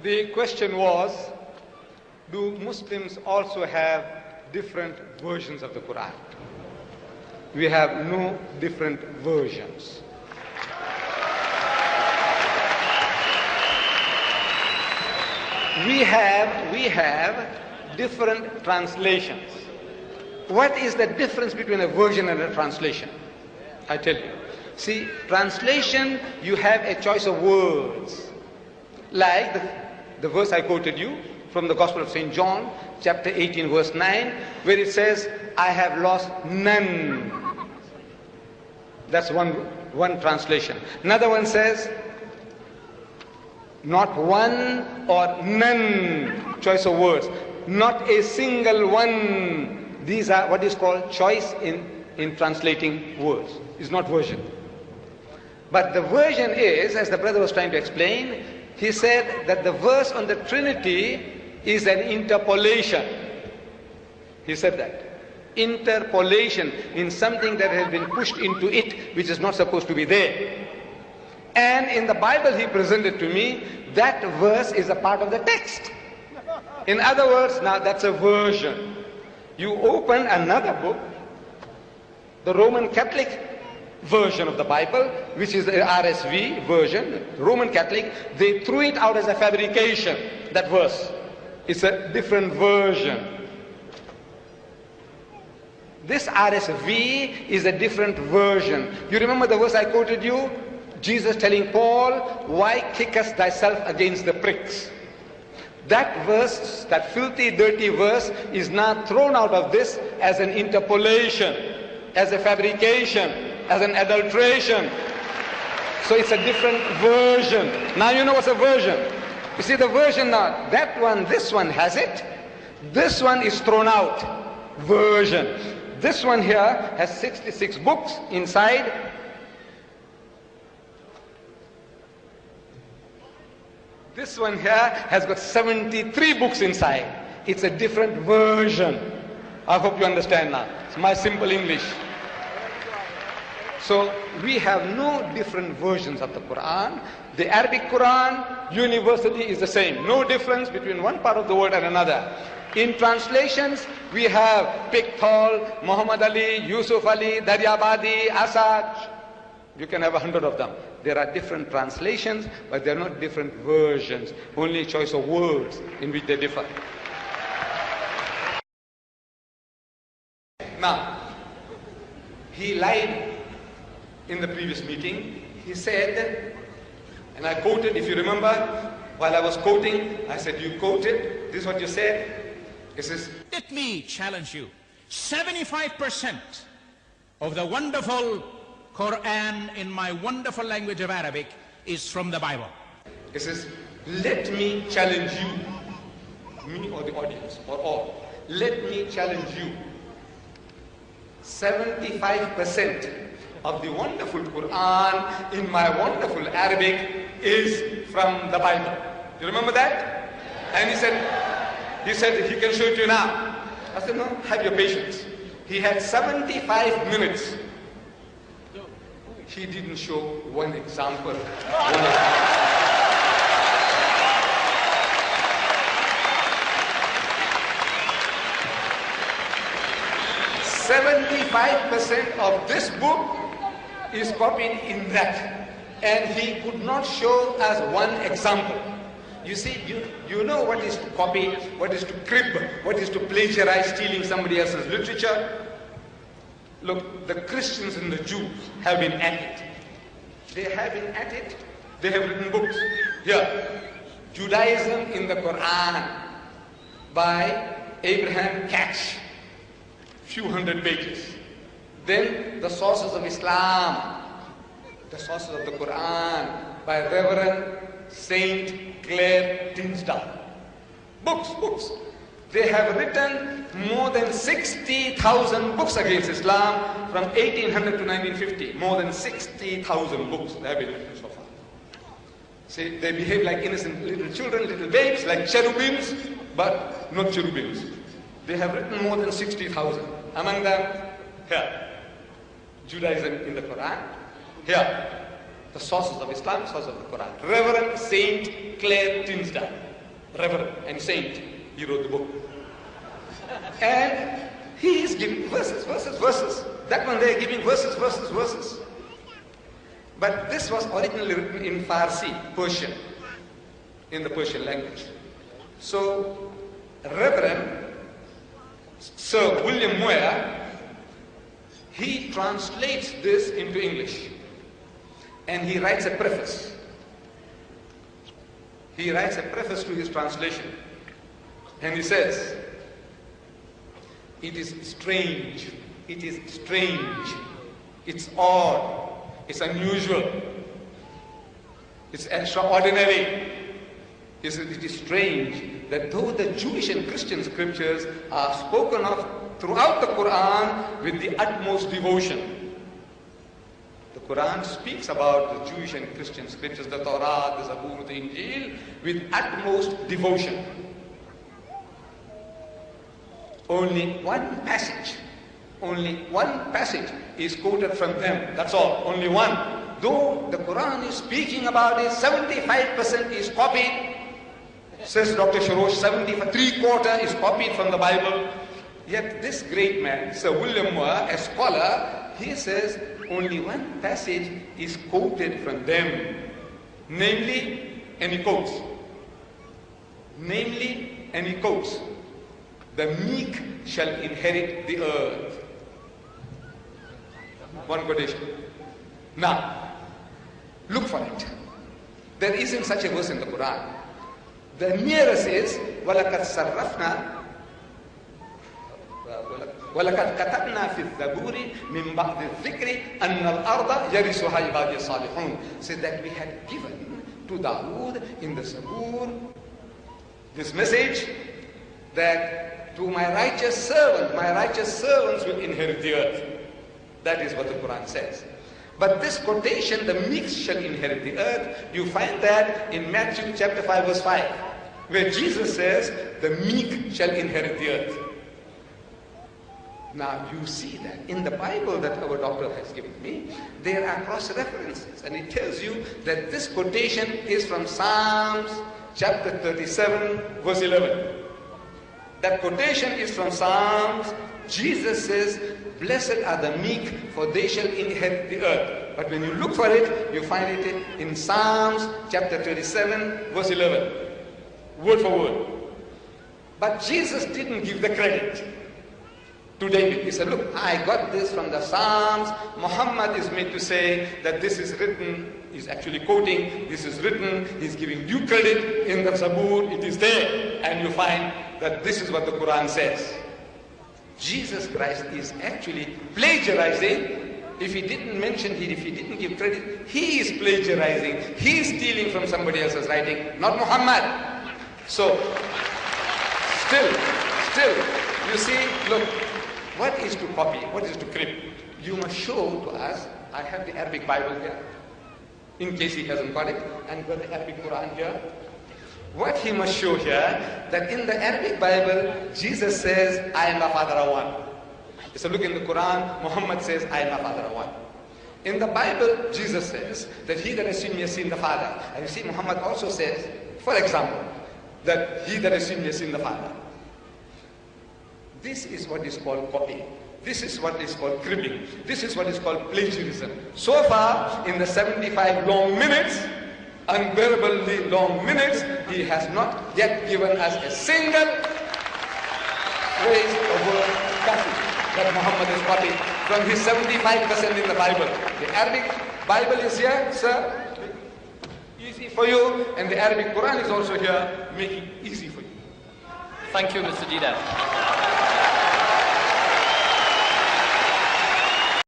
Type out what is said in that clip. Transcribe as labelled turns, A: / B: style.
A: The question was, do Muslims also have different versions of the Quran? We have no different versions. We have different translations. What is the difference between a version and a translation? I tell you. See, translation, you have a choice of words. Like the verse I quoted you from the Gospel of St. John, chapter 18, verse 9, where it says, I have lost none. That's one translation. Another one says, not one or none, choice of words. Not a single one. These are what is called choice in translating words. It's not version. But the version is, as the brother was trying to explain, he said that the verse on the Trinity is an interpolation. He said that. Interpolation in something that has been pushed into it, which is not supposed to be there. And in the Bible he presented to me, that verse is a part of the text. In other words, now that's a version. You open another book, the Roman Catholic version of the Bible, which is the RSV version, Roman Catholic, they threw it out as a fabrication, that verse. It's a different version. This RSV is a different version. You remember the verse I quoted you? Jesus telling Paul, why kickest thyself against the pricks? That verse, that filthy, dirty verse, is now thrown out of this as an interpolation, as a fabrication, as an adulteration. So it's a different version. Now you know what's a version. You see the version now, that one, this one has it. This one is thrown out. Version. This one here has 66 books inside. This one here has got 73 books inside. It's a different version. I hope you understand now. It's my simple English. So we have no different versions of the Quran. The Arabic Quran universally is the same. No difference between one part of the world and another. In translations, we have Pickthall, Muhammad Ali, Yusuf Ali, Daryabadi, Asad. You can have 100 of them. There are different translations, but they're not different versions. Only choice of words in which they differ. Now, he lied in the previous meeting. He said, and I quoted, if you remember, while I was quoting, I said, you quoted, this is what you said. It says,
B: let me challenge you. 75% of the wonderful Quran in my wonderful language of Arabic is from the Bible.
A: It says, let me challenge you, me or the audience, or all. Let me challenge you. 75% of the wonderful Quran in my wonderful Arabic is from the Bible. You remember that? And he said he can show it to you now. I said, no, have your patience. He had 75 minutes. He didn't show one example. 75% of this book is copied in that. And he could not show us one example. You see, you know what is to copy, what is to crib, what is to plagiarize, stealing somebody else's literature. Look, the Christians and the Jews have been at it. They have been at it. They have written books. Here, Judaism in the Quran by Abraham Catch. Few hundred pages. Then the sources of Islam, the sources of the Quran by Reverend Saint Clair Tinsdale. Books. They have written more than 60,000 books against Islam from 1800 to 1950. More than 60,000 books they have been written so far. See, they behave like innocent little children, little babes, like cherubims, but not cherubims. They have written more than 60,000. Among them, here, Judaism in the Quran. Here, the sources of Islam, sources of the Quran. Reverend Saint Clair Tinsdale. reverend and saint. He wrote the book. And he is giving verses. That one they are giving verses. But this was originally written in Farsi, Persian, in the Persian language. So, Reverend Sir William Moyer, he translates this into English. And he writes a preface. He writes a preface to his translation. And he says, it is strange, it's odd, it's unusual, it's extraordinary. He says, it is strange that though the Jewish and Christian scriptures are spoken of throughout the Quran with the utmost devotion. The Quran speaks about the Jewish and Christian scriptures, the Torah, the Zabur, the Injil, with utmost devotion. Only one passage is quoted from them. That's all, only one. Though the Quran is speaking about it, 75% is copied. Says Dr. Sharosh, 3/4 is copied from the Bible. Yet this great man, Sir William Moore, a scholar, he says only one passage is quoted from them. Namely, and he quotes, the meek shall inherit the earth. One quotation. Now, look for it. There isn't such a verse in the Quran. The nearest is وَلَقَدْ صَرَّفْنَا وَلَقَدْ كَتَبْنَا فِي الزَّبُورِ مِنْ بَعْدِ الذِّكْرِ أَنَّ الْأَرْضَ يَرِثُهَا عِبَادِيَ الصَّالِحُونَ. So that we had given to Dawood in the Zabur this message that to my righteous servants will inherit the earth. That is what the Quran says. But this quotation, the meek shall inherit the earth, you find that in Matthew chapter 5 verse 5, where Jesus says, the meek shall inherit the earth. Now you see that in the Bible that our doctor has given me, there are cross-references, and it tells you that this quotation is from Psalms chapter 37 verse 11. That quotation is from Psalms. Jesus says, blessed are the meek, for they shall inherit the earth. But when you look for it, you find it in Psalms chapter 37 verse 11. Word for word. But Jesus didn't give the credit to David. He said, look, I got this from the Psalms. Muhammad is made to say that this is written. He's actually quoting, this is written. He's giving due credit in the Zabur. It is there. And you find that this is what the Quran says. Jesus Christ is actually plagiarizing. If he didn't mention it, if he didn't give credit, he is plagiarizing. He is stealing from somebody else's writing, not Muhammad. So, still, you see, look, what is to copy? What is to crib? You must show to us. I have the Arabic Bible here, in case he hasn't got it, and got the Arabic Quran here. What he must show here, that in the Arabic Bible, Jesus says, I and my Father are one. So look in the Quran, Muhammad says, I and my Father are one. In the Bible, Jesus says that he that has seen me has seen the Father. And you see, Muhammad also says, for example, that he that has seen me has seen the Father. This is what is called copying. This is what is called cribbing. This is what is called plagiarism. So far, in the 75 long minutes, unbearably long minutes, he has not yet given us a single phrase or word passage that Muhammad has copied from his 75% in the Bible. The Arabic Bible is here, sir, easy for you, and the Arabic Quran is also here, making it easy for you.
C: Thank you, Mr. Deedat.